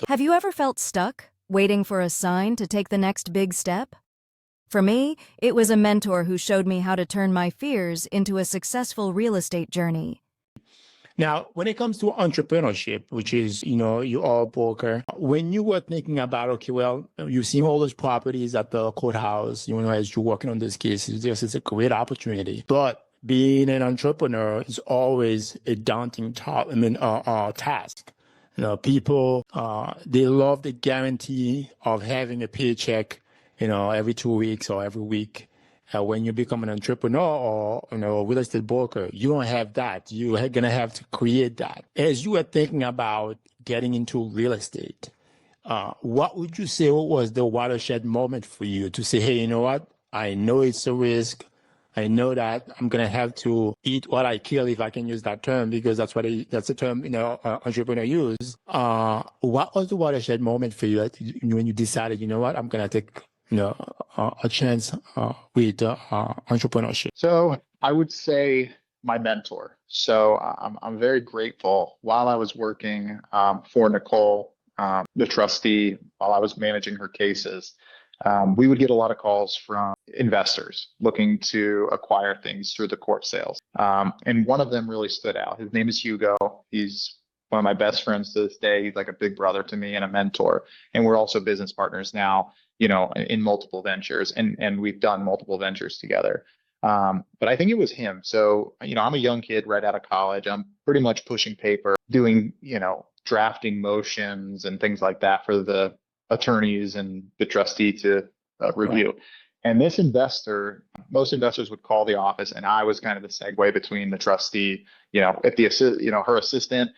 Have you ever felt stuck, waiting for a sign to take the next big step? For me, it was a mentor who showed me how to turn my fears into a successful real estate journey. Now, when it comes to entrepreneurship, which is, you are a broker, when you were thinking about, okay, well, you've seen all those properties at the courthouse, as you're working on these cases, this is a great opportunity. But being an entrepreneur is always a daunting task. People, they love the guarantee of having a paycheck, every 2 weeks or every week. When you become an entrepreneur or a real estate broker, you don't have that. You are gonna have to create that. As you were thinking about getting into real estate, what would you say was the watershed moment for you to say, hey, you know what? I know it's a risk. I know that I'm gonna have to eat what I kill, if I can use that term, because that's that's the term entrepreneur use. What was the watershed moment for you when you decided, you know what, I'm gonna take a chance with entrepreneurship? So I would say my mentor. So I'm very grateful. While I was working for Nicole, the trustee, while I was managing her cases, we would get a lot of calls from investors looking to acquire things through the court sales. And one of them really stood out. His name is Hugo. He's one of my best friends to this day. He's like a big brother to me and a mentor. And we're also business partners now, in multiple ventures, and we've done multiple ventures together. But I think it was him. So, I'm a young kid right out of college. I'm pretty much pushing paper, doing, drafting motions and things like that for the attorneys and the trustee to review. Right. And this investor, most investors would call the office, and I was kind of the segue between the trustee, if the her assistant,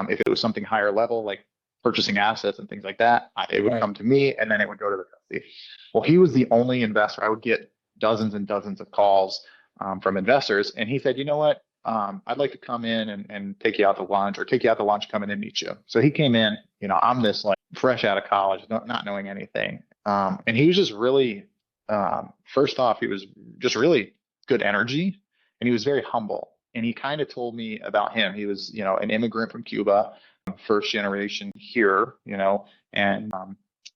if it was something higher level, like purchasing assets and things like that, it would come to me, and then it would go to the trustee. Well, he was the only investor. I would get dozens and dozens of calls from investors, and he said, you know what, I'd like to come in and take you out to lunch, or take you out to lunch, come in and meet you. So he came in, I'm this like fresh out of college, not knowing anything. And he was just really, first off, he was just really good energy, and he was very humble. And he kind of told me about him. He was, an immigrant from Cuba, first generation here, and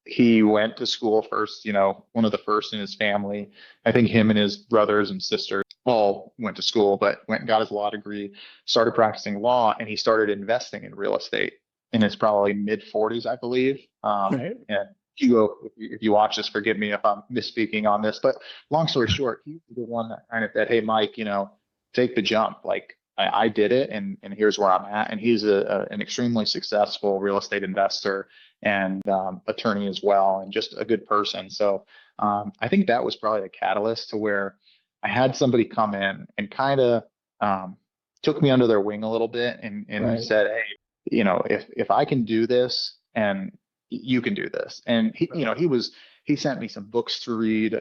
he went to school first, one of the first in his family. I think him and his brothers and sisters all went to school, but went and got his law degree, started practicing law, and he started investing in real estate in his probably mid 40s, I believe. Right. And Hugo, if you watch this, forgive me if I'm misspeaking on this, but long story short, he was the one that kind of said, hey, Mike, take the jump. Like I did it, and here's where I'm at. And he's an extremely successful real estate investor and attorney as well, and just a good person. So I think that was probably the catalyst to where I had somebody come in and kind of took me under their wing a little bit, and right. said, hey, if I can do this, and you can do this. And he sent me some books to read.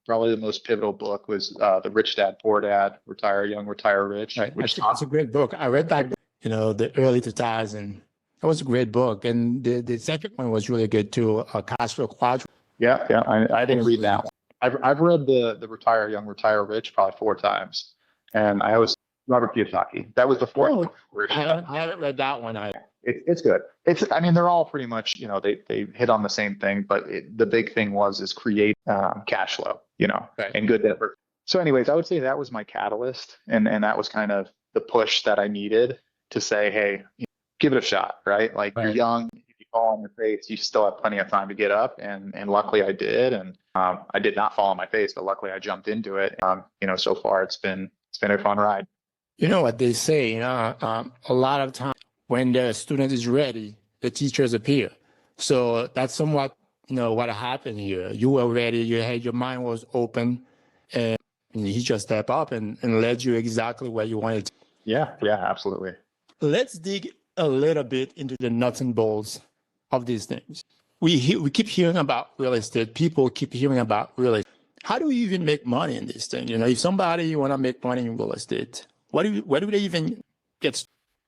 Probably the most pivotal book was The Rich Dad, Poor Dad, Retire Young, Retire Rich. Right. That's a great book. I read that, the early 2000s. That was a great book. And the second one was really good too, Cash Flow Quadrant. Yeah. I didn't read that one. I've read the Retire Young, Retire Rich probably 4 times. And I always, Robert Kiyosaki. That was the fourth one. I haven't read that one. It's good. They're all pretty much, they hit on the same thing, but the big thing is create cash flow, right. and good effort. So anyways, I would say that was my catalyst, and that was kind of the push that I needed to say, hey, give it a shot, right? Like right. You're young, if you fall on your face, you still have plenty of time to get up, and luckily I did, and I did not fall on my face, but luckily I jumped into it. So far it's been a fun ride. You know what they say, a lot of times when the student is ready, the teachers appear. So that's somewhat, what happened here. You were ready, your mind was open, and he just stepped up and led you exactly where you wanted to. Yeah, absolutely. Let's dig a little bit into the nuts and bolts of these things. We keep hearing about real estate. People keep hearing about real estate. How do we even make money in this thing? If somebody want to make money in real estate, where do they even get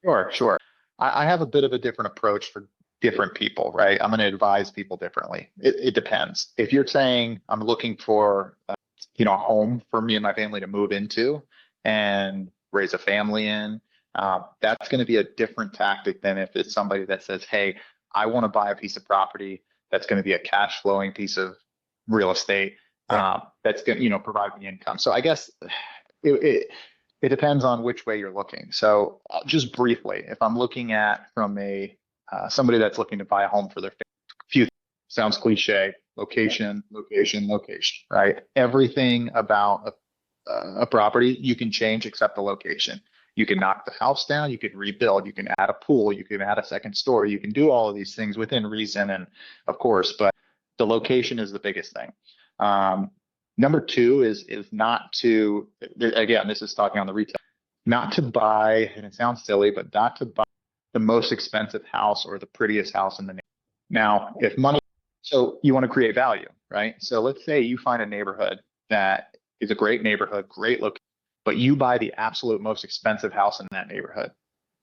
started? Sure. I have a bit of a different approach for different people, right? I'm going to advise people differently. It depends. If you're saying I'm looking for, a home for me and my family to move into and raise a family in, that's going to be a different tactic than if it's somebody that says, hey, I want to buy a piece of property that's going to be a cash flowing piece of real estate that's going to, provide me income. So I guess it depends on which way you're looking. So just briefly, if I'm looking at from somebody that's looking to buy a home for their few, sounds cliche, location, right? Everything about a property you can change except the location. You can knock the house down, you can rebuild, you can add a pool, you can add a second story, you can do all of these things within reason, and of course, but the location is the biggest thing. Number two is not to, again, this is talking on the retail, not to buy, and it sounds silly, but not to buy the most expensive house or the prettiest house in the neighborhood. Now, so you want to create value, right? So let's say you find a neighborhood that is a great neighborhood, great location, but you buy the absolute most expensive house in that neighborhood,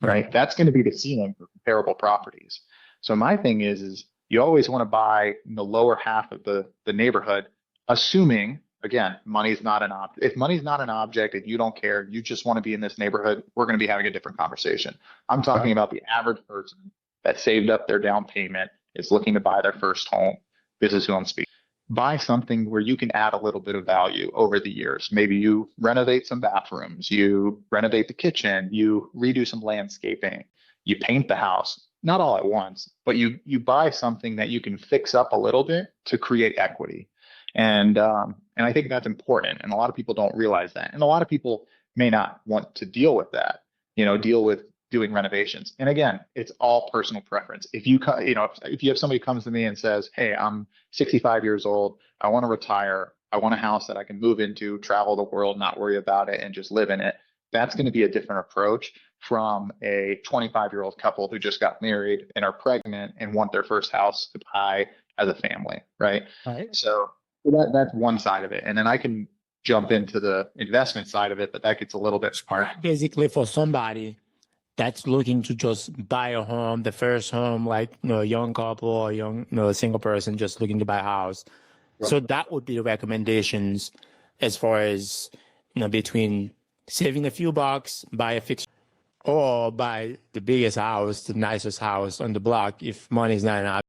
right? That's going to be the ceiling for comparable properties. So my thing is you always want to buy in the lower half of the neighborhood, assuming, again, money's not an object. If money's not an object and you don't care, you just want to be in this neighborhood, we're going to be having a different conversation. I'm talking about the average person that saved up their down payment, is looking to buy their first home. This is who I'm speaking. Buy something where you can add a little bit of value over the years. Maybe you renovate some bathrooms, you renovate the kitchen, you redo some landscaping, you paint the house, not all at once, but you buy something that you can fix up a little bit to create equity. And I think that's important. And a lot of people don't realize that. And a lot of people may not want to deal with that, deal with doing renovations. And again, it's all personal preference. If you have somebody comes to me and says, hey, I'm 65 years old, I want to retire, I want a house that I can move into, travel the world, not worry about it, and just live in it, that's going to be a different approach from a 25-year-old couple who just got married and are pregnant and want their first house to buy as a family, right? So that's one side of it. And then I can jump into the investment side of it, but that gets a little bit smart. Basically, for somebody that's looking to just buy a home, the first home, like a young couple or a single person just looking to buy a house. Right. So that would be the recommendations as far as between saving a few bucks, buy a fixed, or buy the biggest house, the nicest house on the block if money is not an option.